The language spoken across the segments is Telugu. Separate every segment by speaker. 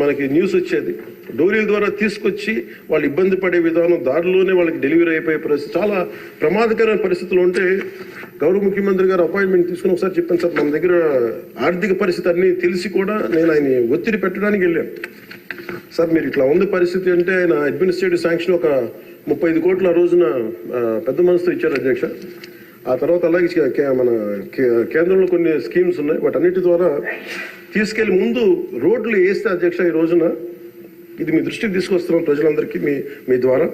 Speaker 1: మనకి న్యూస్ వచ్చేది, డోరీల ద్వారా తీసుకొచ్చి వాళ్ళు ఇబ్బంది పడే విధానం, దారిలోనే వాళ్ళకి డెలివరీ అయిపోయే పరిస్థితి, చాలా ప్రమాదకరమైన పరిస్థితులు ఉంటే గౌరవ ముఖ్యమంత్రి గారు అపాయింట్మెంట్ తీసుకుని ఒకసారి చెప్పాను సార్, మన దగ్గర ఆర్థిక పరిస్థితి అన్ని తెలిసి కూడా నేను ఆయన ఒత్తిడి పెట్టడానికి వెళ్ళాను. సార్ మీరు ఇట్లా ఉంది పరిస్థితి అంటే ఆయన అడ్మినిస్ట్రేటివ్ శాంక్షన్ ఒక 35 కోట్ల రోజున పెద్ద మనసుతో ఇచ్చారు అధ్యక్ష. ఆ తర్వాత అలాగే మన కేంద్రంలో కొన్ని స్కీమ్స్ ఉన్నాయి, వాటన్నిటి ద్వారా తీసుకెళ్లి ముందు రోడ్లు వేస్తే అధ్యక్ష ఈ రోజున ఇది మీ దృష్టికి తీసుకొస్తున్నాం ప్రజలందరికీ మీ ద్వారా.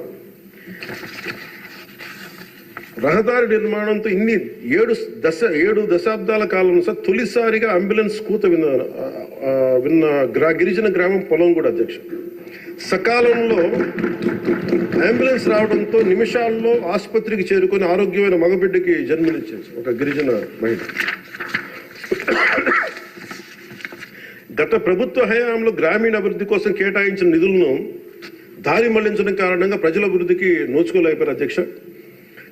Speaker 1: రహదారి నిర్మాణంతో ఇన్ని 7 దశాబ్దాల కాలం సార్ తొలిసారిగా అంబులెన్స్ కూత విన్న గిరిజన గ్రామం పొలంగూడ అధ్యక్ష. సకాలంలో అంబులెన్స్ రావడంతో నిమిషాల్లో ఆసుపత్రికి చేరుకొని ఆరోగ్యమైన మగబిడ్డకి జన్మనిచ్చింది ఒక గిరిజన మహిళ. గత ప్రభుత్వ హయాంలో గ్రామీణ అభివృద్ధి కోసం కేటాయించిన నిధులను దారి మళ్లించడం కారణంగా ప్రజల అభివృద్ధికి నోచుకోలేకపోయారు అధ్యక్ష.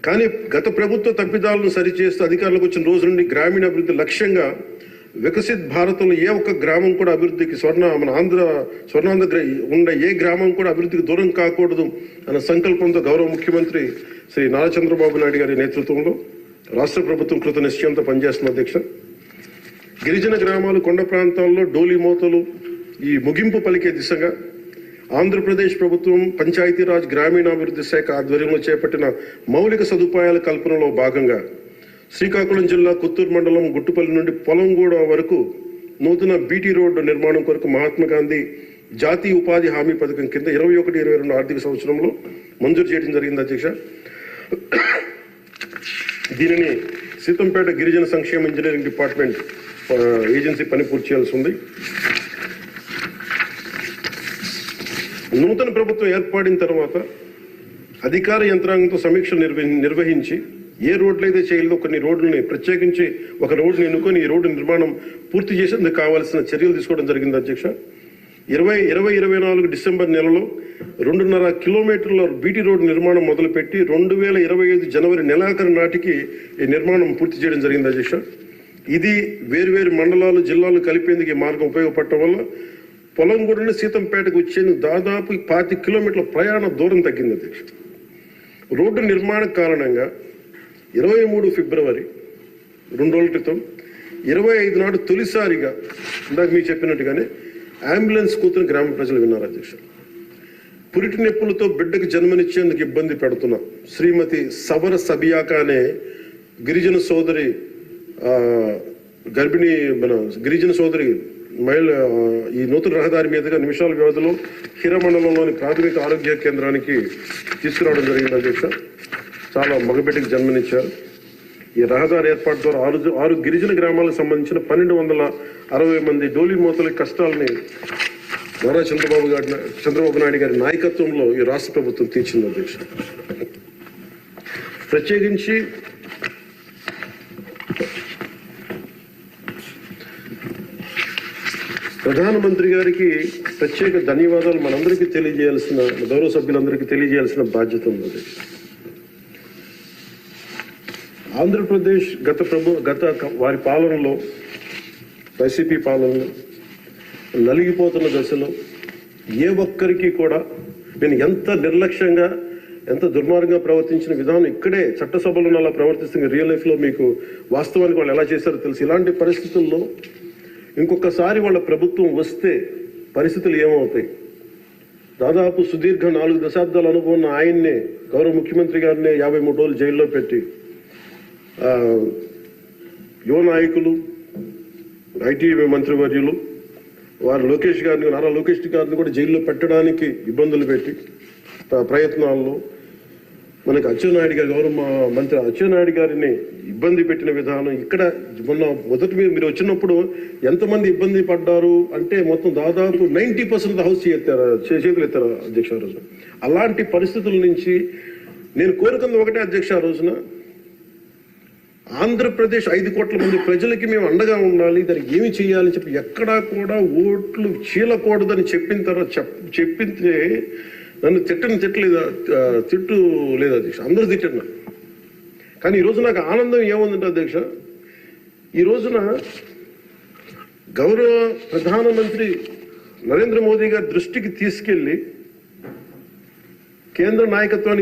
Speaker 1: కానీ గత ప్రభుత్వ తప్పిదాలను సరిచేస్తూ అధికారులకు వచ్చిన రోజు నుండి గ్రామీణ అభివృద్ధి లక్ష్యంగా వికసిత్ భారతంలో ఏ ఒక్క గ్రామం కూడా అభివృద్ధికి స్వర్ణాంధ్ర ఉండే ఏ గ్రామం కూడా అభివృద్ధికి దూరం కాకూడదు అన్న సంకల్పంతో గౌరవ ముఖ్యమంత్రి శ్రీ నారా చంద్రబాబు నాయుడు గారి నేతృత్వంలో రాష్ట్ర ప్రభుత్వం కృత నిశ్చయంతో పనిచేస్తున్న అధ్యక్ష. గిరిజన గ్రామాలు, కొండ ప్రాంతాల్లో డోలీ మోతలు ఈ ముగింపు పలికే దిశగా ఆంధ్రప్రదేశ్ ప్రభుత్వం పంచాయతీరాజ్ గ్రామీణాభివృద్ధి శాఖ ఆధ్వర్యంలో చేపట్టిన మౌలిక సదుపాయాల కల్పనలో భాగంగా శ్రీకాకుళం జిల్లా కొత్తూరు మండలం గుట్టుపల్లి నుండి పొలంగూడ వరకు నూతన బీటీ రోడ్డు నిర్మాణం కొరకు మహాత్మా గాంధీ జాతీయ ఉపాధి హామీ పథకం కింద 21-22 ఆర్థిక సంవత్సరంలో మంజూరు చేయడం జరిగింది అధ్యక్ష. దీనిని సీతంపేట గిరిజన సంక్షేమ ఇంజనీరింగ్ డిపార్ట్మెంట్ ఏజెన్సీ పని పూర్తి చేయాల్సి ఉంది. నూతన ప్రభుత్వం ఏర్పడిన తర్వాత అధికార యంత్రాంగంతో సమీక్షలు నిర్వహించి ఏ రోడ్లు అయితే చేయలేదో కొన్ని రోడ్లని ప్రత్యేకించి ఒక రోడ్డుని ఎన్నుకొని ఈ రోడ్డు నిర్మాణం పూర్తి చేసేందుకు కావాల్సిన చర్యలు తీసుకోవడం జరిగింది అధ్యక్ష. 2024 డిసెంబర్ నెలలో 2.5 కిలోమీటర్ల బీటీ రోడ్డు నిర్మాణం మొదలుపెట్టి 2025 జనవరి నెలాఖరు నాటికి ఈ నిర్మాణం పూర్తి చేయడం జరిగింది అధ్యక్ష. ఇది వేరువేరు మండలాలు, జిల్లాలు కలిపేందుకు ఈ మార్గం ఉపయోగపడటం వల్ల పొలంగూడని సీతంపేటకు వచ్చేందుకు దాదాపు 5 కిలోమీటర్ల ప్రయాణ దూరం తగ్గింది అధ్యక్ష. రోడ్డు నిర్మాణ కారణంగా 23 ఫిబ్రవరి 2 రోజుల క్రితం 25 నాడు తొలిసారిగా ఇందాక మీకు చెప్పినట్టుగానే అంబులెన్స్ కూతురు గ్రామ ప్రజలు విన్నారు అధ్యక్ష. పురిటి నొప్పులతో బిడ్డకు జన్మనిచ్చేందుకు ఇబ్బంది పెడుతున్న శ్రీమతి సవర సబియాక అనే గిరిజన సోదరి గిరిజన సోదరి మహిళ ఈ నూతన రహదారి మీదుగా నిమిషాల వ్యవధిలో హిరమండలంలోని ప్రాథమిక ఆరోగ్య కేంద్రానికి తీసుకురావడం జరిగింది అధ్యక్ష. చాలా మగబిడ్డకి జన్మనిచ్చారు. ఈ రహదారి ఏర్పాటు ద్వారా 6 గిరిజన గ్రామాలకు సంబంధించిన 1260 మంది డోలీ మోతల కష్టాలని నారా చంద్రబాబు నాయుడు గారి నాయకత్వంలో ఈ రాష్ట్ర ప్రభుత్వం తీర్చింది అధ్యక్ష. ప్రత్యేకించి ప్రధానమంత్రి గారికి ప్రత్యేక ధన్యవాదాలు మనందరికీ తెలియజేయాల్సిన, గౌరవ సభ్యులందరికీ తెలియజేయాల్సిన బాధ్యత ఉంది. ఆంధ్రప్రదేశ్ గత వారి పాలనలో, వైసీపీ పాలనలో నలిగిపోతున్న దశలో ఏ ఒక్కరికి కూడా నేను ఎంత నిర్లక్ష్యంగా, ఎంత దుర్మార్గంగా ప్రవర్తించిన విధానం ఇక్కడే చట్టసభలో అలా ప్రవర్తిస్తున్న రియల్ లైఫ్లో మీకు వాస్తవానికి వాళ్ళు ఎలా చేశారో తెలుసు. ఇలాంటి పరిస్థితుల్లో ఇంకొకసారి వాళ్ళ ప్రభుత్వం వస్తే పరిస్థితులు ఏమవుతాయి? దాదాపు సుదీర్ఘ 4 దశాబ్దాల అనుభవం ఉన్న ఆయన్నే, గౌరవ ముఖ్యమంత్రి గారినే 53 రోజులు జైల్లో పెట్టి యువ నాయకులు, ఐటీ మంత్రివర్యులు వారు నారా లోకేష్ గారిని కూడా జైల్లో పెట్టడానికి ఇబ్బందులు పెట్టి ప్రయత్నాల్లో మనకి అచ్చెన్నాయుడు గారు, గౌరవ మంత్రి అచ్చెన్నాయుడు గారిని ఇబ్బంది పెట్టిన విధానం ఇక్కడ మొదటి మీరు వచ్చినప్పుడు ఎంతమంది ఇబ్బంది పడ్డారు అంటే మొత్తం దాదాపు 90% హౌస్ చేతులు ఎత్తారు అధ్యక్ష. ఆ రోజున అలాంటి పరిస్థితుల నుంచి నేను కోరుకుంది ఒకటే అధ్యక్ష, ఆ రోజున ఆంధ్రప్రదేశ్ 5 కోట్ల మంది ప్రజలకి మేము అండగా ఉండాలి, దానికి ఏమి చేయాలని చెప్పి ఎక్కడా కూడా ఓట్లు చీలకూడదని చెప్పింటే నన్ను తిట్టు లేదా అధ్యక్ష, అందరూ తిట్టిన. కానీ ఈరోజు నాకు ఆనందం ఏముందంటే అధ్యక్ష, ఈ రోజున గౌరవ ప్రధానమంత్రి నరేంద్ర మోదీ గారి దృష్టికి తీసుకెళ్లి కేంద్ర నాయకత్వాన్ని